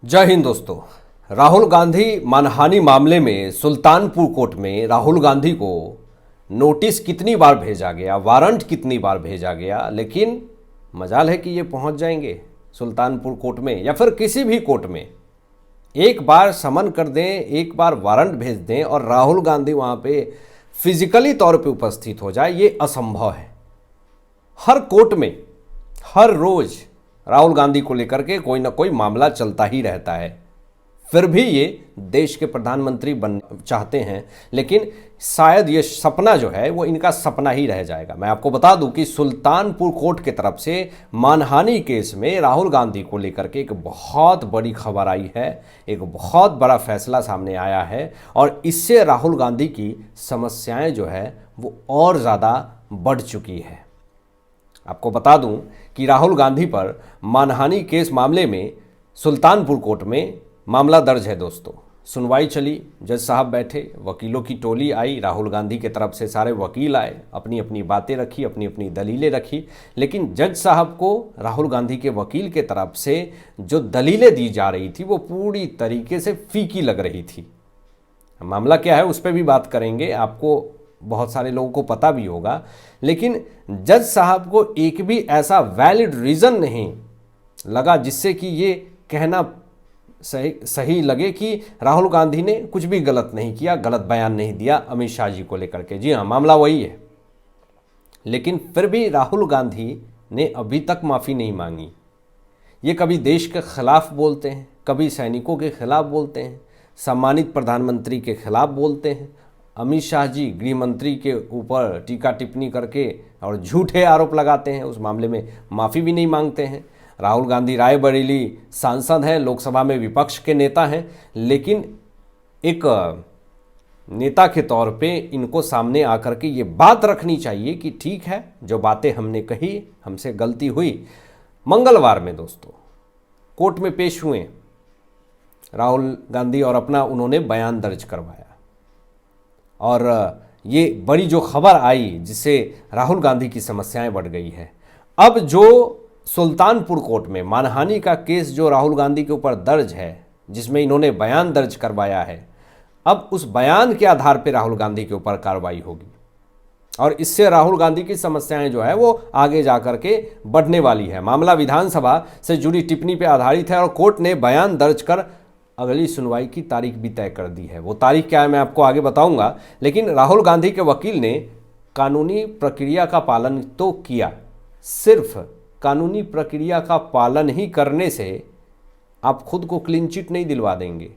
जय हिंद दोस्तों। राहुल गांधी मानहानि मामले में सुल्तानपुर कोर्ट में राहुल गांधी को नोटिस कितनी बार भेजा गया, वारंट कितनी बार भेजा गया, लेकिन मजाल है कि ये पहुंच जाएंगे सुल्तानपुर कोर्ट में या फिर किसी भी कोर्ट में। एक बार समन कर दें, एक बार वारंट भेज दें और राहुल गांधी वहां पे फिजिकली तौर पे उपस्थित हो जाए, ये असंभव है। हर कोर्ट में हर रोज राहुल गांधी को लेकर के कोई ना कोई मामला चलता ही रहता है। फिर भी ये देश के प्रधानमंत्री बन चाहते हैं, लेकिन शायद ये सपना जो है वो इनका सपना ही रह जाएगा। मैं आपको बता दूं कि सुल्तानपुर कोर्ट की तरफ से मानहानि केस में राहुल गांधी को लेकर के एक बहुत बड़ी खबर आई है, एक बहुत बड़ा फैसला सामने आया है और इससे राहुल गांधी की समस्याएं जो है वो और ज़्यादा बढ़ चुकी है। आपको बता दूं कि राहुल गांधी पर मानहानि केस मामले में सुल्तानपुर कोर्ट में मामला दर्ज है। दोस्तों, सुनवाई चली, जज साहब बैठे, वकीलों की टोली आई, राहुल गांधी के तरफ से सारे वकील आए, अपनी अपनी बातें रखी, अपनी अपनी दलीलें रखी। लेकिन जज साहब को राहुल गांधी के वकील के तरफ से जो दलीलें दी जा रही थी वो पूरी तरीके से फीकी लग रही थी। मामला क्या है उस पर भी बात करेंगे, आपको बहुत सारे लोगों को पता भी होगा। लेकिन जज साहब को एक भी ऐसा वैलिड रीज़न नहीं लगा जिससे कि ये कहना सही लगे कि राहुल गांधी ने कुछ भी गलत नहीं किया, गलत बयान नहीं दिया अमित शाह जी को लेकर के। जी हाँ, मामला वही है। लेकिन फिर भी राहुल गांधी ने अभी तक माफ़ी नहीं मांगी। ये कभी देश के खिलाफ बोलते हैं, कभी सैनिकों के खिलाफ बोलते हैं, सम्मानित प्रधानमंत्री के खिलाफ बोलते हैं, अमित शाह जी गृह मंत्री के ऊपर टीका टिप्पणी करके और झूठे आरोप लगाते हैं, उस मामले में माफ़ी भी नहीं मांगते हैं। राहुल गांधी रायबरेली सांसद हैं, लोकसभा में विपक्ष के नेता हैं, लेकिन एक नेता के तौर पे इनको सामने आकर के ये बात रखनी चाहिए कि ठीक है, जो बातें हमने कही, हमसे गलती हुई। मंगलवार में दोस्तों कोर्ट में पेश हुए राहुल गांधी और अपना उन्होंने बयान दर्ज करवाया और ये बड़ी जो खबर आई जिससे राहुल गांधी की समस्याएं बढ़ गई है। अब जो सुल्तानपुर कोर्ट में मानहानि का केस जो राहुल गांधी के ऊपर दर्ज है, जिसमें इन्होंने बयान दर्ज करवाया है, अब उस बयान के आधार पर राहुल गांधी के ऊपर कार्रवाई होगी और इससे राहुल गांधी की समस्याएं जो है वो आगे जाकर के बढ़ने वाली है। मामला विधानसभा से जुड़ी टिप्पणी पर आधारित है और कोर्ट ने बयान दर्ज कर अगली सुनवाई की तारीख भी तय कर दी है। वो तारीख क्या है मैं आपको आगे बताऊंगा, लेकिन राहुल गांधी के वकील ने कानूनी प्रक्रिया का पालन तो किया। सिर्फ कानूनी प्रक्रिया का पालन ही करने से आप खुद को क्लीन चिट नहीं दिलवा देंगे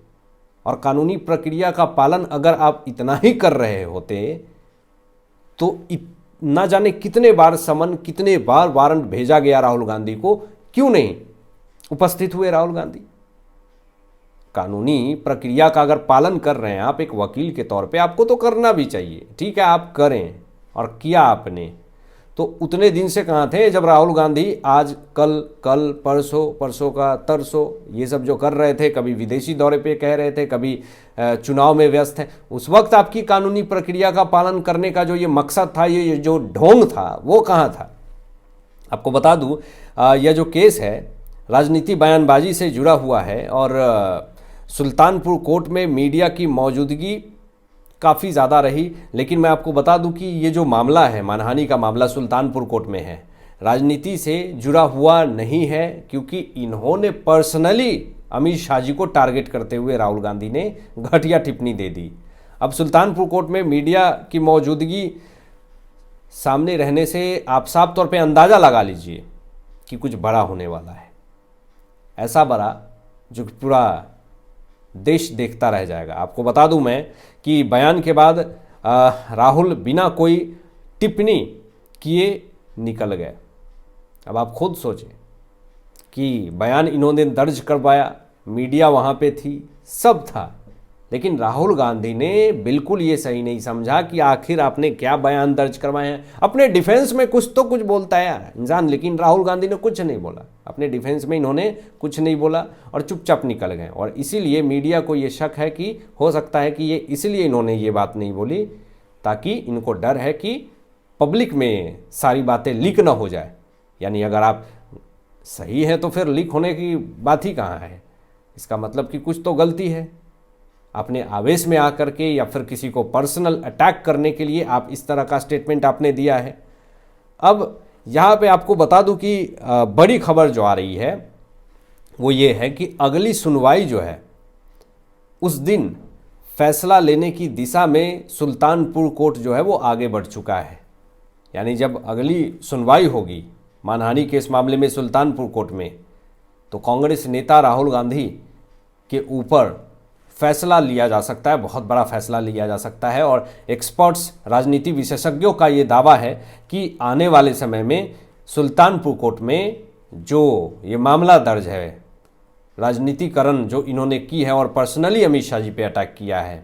और कानूनी प्रक्रिया का पालन अगर आप इतना ही कर रहे होते तो ना जाने कितने बार समन, कितने बार वारंट भेजा गया राहुल गांधी को, क्यों नहीं उपस्थित हुए राहुल गांधी। कानूनी प्रक्रिया का अगर पालन कर रहे हैं आप एक वकील के तौर पे, आपको तो करना भी चाहिए। ठीक है, आप करें, और किया आपने। तो उतने दिन से कहाँ थे जब राहुल गांधी आज कल परसों का तरसों ये सब जो कर रहे थे, कभी विदेशी दौरे पे कह रहे थे, कभी चुनाव में व्यस्त है, उस वक्त आपकी कानूनी प्रक्रिया का पालन करने का जो ये मकसद था, ये जो ढोंग था, वो कहाँ था। आपको बता दूँ यह जो केस है राजनीति बयानबाजी से जुड़ा हुआ है और सुल्तानपुर कोर्ट में मीडिया की मौजूदगी काफ़ी ज़्यादा रही। लेकिन मैं आपको बता दूं कि ये जो मामला है, मानहानि का मामला सुल्तानपुर कोर्ट में है, राजनीति से जुड़ा हुआ नहीं है, क्योंकि इन्होंने पर्सनली अमित शाह जी को टारगेट करते हुए राहुल गांधी ने घटिया टिप्पणी दे दी। अब सुल्तानपुर कोर्ट में मीडिया की मौजूदगी सामने रहने से आप साफ तौर पर अंदाज़ा लगा लीजिए कि कुछ बड़ा होने वाला है, ऐसा बड़ा जो पूरा देश देखता रह जाएगा। आपको बता दूं मैं कि बयान के बाद राहुल बिना कोई टिप्पणी किए निकल गए। अब आप खुद सोचें कि बयान इन्होंने दर्ज करवाया, मीडिया वहाँ पे थी, सब था, लेकिन राहुल गांधी ने बिल्कुल ये सही नहीं समझा कि आखिर आपने क्या बयान दर्ज करवाए हैं। अपने डिफेंस में कुछ तो कुछ बोलता है यार इंसान, लेकिन राहुल गांधी ने कुछ नहीं बोला। अपने डिफेंस में इन्होंने कुछ नहीं बोला और चुपचाप निकल गए। और इसीलिए मीडिया को ये शक है कि हो सकता है कि ये इसलिए इन्होंने ये बात नहीं बोली ताकि इनको डर है कि पब्लिक में सारी बातें लीक ना हो जाए। यानी अगर आप सही हैं तो फिर लीक होने की बात ही कहाँ है। इसका मतलब कि कुछ तो गलती है। अपने आवेश में आकर के या फिर किसी को पर्सनल अटैक करने के लिए आप इस तरह का स्टेटमेंट आपने दिया है। अब यहाँ पे आपको बता दूं कि बड़ी खबर जो आ रही है वो ये है कि अगली सुनवाई जो है उस दिन फैसला लेने की दिशा में सुल्तानपुर कोर्ट जो है वो आगे बढ़ चुका है। यानी जब अगली सुनवाई होगी मानहानि केस मामले में सुल्तानपुर कोर्ट में, तो कांग्रेस नेता राहुल गांधी के ऊपर फैसला लिया जा सकता है, बहुत बड़ा फैसला लिया जा सकता है। और एक्सपर्ट्स, राजनीति विशेषज्ञों का ये दावा है कि आने वाले समय में सुल्तानपुर कोर्ट में जो ये मामला दर्ज है, राजनीतिकरण जो इन्होंने की है और पर्सनली अमित शाह जी पे अटैक किया है,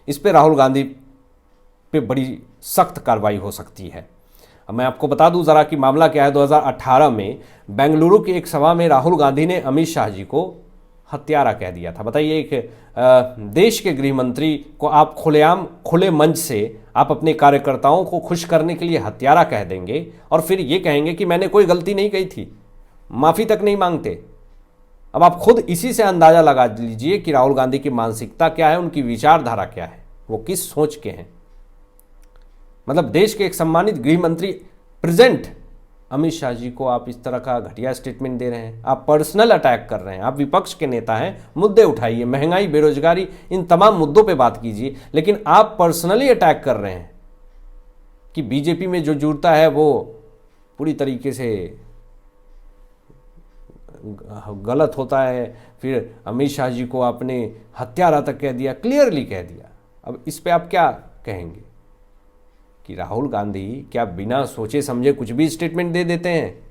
इस पे राहुल गांधी पे बड़ी सख्त कार्रवाई हो सकती है। अब मैं आपको बता दूं ज़रा कि मामला क्या है। 2018 में बेंगलुरु की एक सभा में राहुल गांधी ने अमित शाह जी को हत्यारा कह दिया था। बताइए, एक देश के गृह मंत्री को आप खुलेआम खुले मंच से आप अपने कार्यकर्ताओं को खुश करने के लिए हत्यारा कह देंगे और फिर ये कहेंगे कि मैंने कोई गलती नहीं कही थी, माफ़ी तक नहीं मांगते। अब आप खुद इसी से अंदाज़ा लगा लीजिए कि राहुल गांधी की मानसिकता क्या है, उनकी विचारधारा क्या है, वो किस सोच के हैं। मतलब देश के एक सम्मानित गृह मंत्री प्रेजेंट अमित शाह जी को आप इस तरह का घटिया स्टेटमेंट दे रहे हैं, आप पर्सनल अटैक कर रहे हैं। आप विपक्ष के नेता हैं, मुद्दे उठाइए, महंगाई, बेरोजगारी, इन तमाम मुद्दों पे बात कीजिए, लेकिन आप पर्सनली अटैक कर रहे हैं कि बीजेपी में जो जुड़ता है वो पूरी तरीके से गलत होता है। फिर अमित शाह जी को आपने हत्यारा तक कह दिया, क्लियरली कह दिया। अब इस पे आप क्या कहेंगे कि राहुल गांधी क्या बिना सोचे समझे कुछ भी स्टेटमेंट दे देते हैं?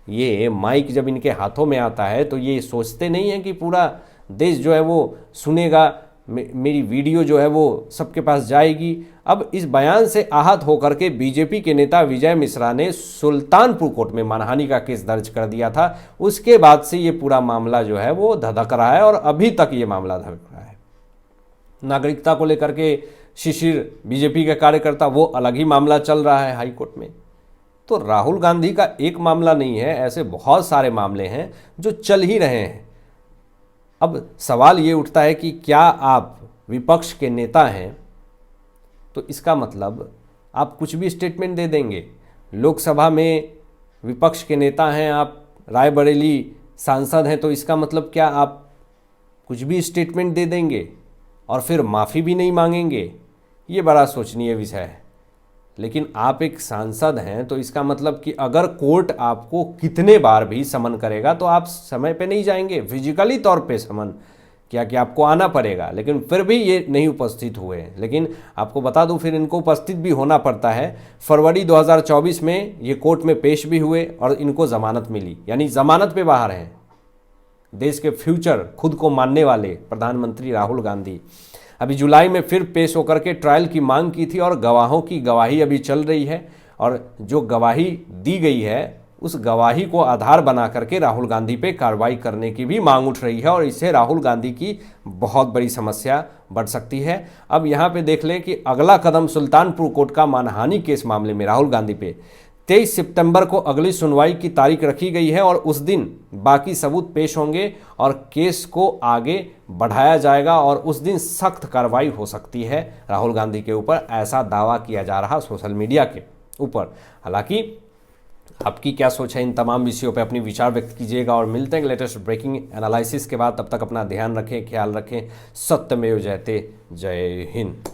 ये माइक जब इनके हाथों में आता है तो ये सोचते नहीं हैं कि पूरा देश जो है वो सुनेगा, मेरी वीडियो जो है वो सबके पास जाएगी। अब इस बयान से आहत होकर के बीजेपी के नेता विजय मिश्रा ने सुल्तानपुर कोर्ट में मानहानि का केस दर्ज कर दिया था। उसके बाद से ये पूरा मामला जो है वो धधक रहा है और अभी तक ये मामला धधक रहा है। नागरिकता को लेकर के शिशिर बीजेपी के कार्यकर्ता, वो अलग ही मामला चल रहा है हाई कोर्ट में। तो राहुल गांधी का एक मामला नहीं है, ऐसे बहुत सारे मामले हैं जो चल ही रहे हैं। अब सवाल ये उठता है कि क्या आप विपक्ष के नेता हैं तो इसका मतलब आप कुछ भी स्टेटमेंट दे देंगे। लोकसभा में विपक्ष के नेता हैं, आप रायबरेली सांसद हैं, तो इसका मतलब क्या आप कुछ भी स्टेटमेंट दे देंगे और फिर माफ़ी भी नहीं मांगेंगे? ये बड़ा सोचनीय विषय है। लेकिन आप एक सांसद हैं तो इसका मतलब कि अगर कोर्ट आपको कितने बार भी समन करेगा तो आप समय पे नहीं जाएंगे, फिजिकली तौर पे समन क्या कि आपको आना पड़ेगा, लेकिन फिर भी ये नहीं उपस्थित हुए। लेकिन आपको बता दूं फिर इनको उपस्थित भी होना पड़ता है। फरवरी 2024 में ये कोर्ट में पेश भी हुए और इनको ज़मानत मिली, यानी ज़मानत पे बाहर हैं। देश के फ्यूचर खुद को मानने वाले प्रधानमंत्री राहुल गांधी अभी जुलाई में फिर पेश होकर के ट्रायल की मांग की थी और गवाहों की गवाही अभी चल रही है। और जो गवाही दी गई है उस गवाही को आधार बना करके राहुल गांधी पे कार्रवाई करने की भी मांग उठ रही है और इससे राहुल गांधी की बहुत बड़ी समस्या बढ़ सकती है। अब यहाँ पे देख लें कि अगला कदम सुल्तानपुर कोर्ट का मानहानि केस मामले में राहुल गांधी पे 23 सितंबर को अगली सुनवाई की तारीख रखी गई है और उस दिन बाकी सबूत पेश होंगे और केस को आगे बढ़ाया जाएगा और उस दिन सख्त कार्रवाई हो सकती है राहुल गांधी के ऊपर, ऐसा दावा किया जा रहा सोशल मीडिया के ऊपर। हालांकि आपकी क्या सोच है इन तमाम विषयों पर, अपनी विचार व्यक्त कीजिएगा और मिलते हैं लेटेस्ट ब्रेकिंग एनालिसिस के बाद। तब तक अपना ध्यान रखें, ख्याल रखें। सत्यमेव जयते। जय हिंद।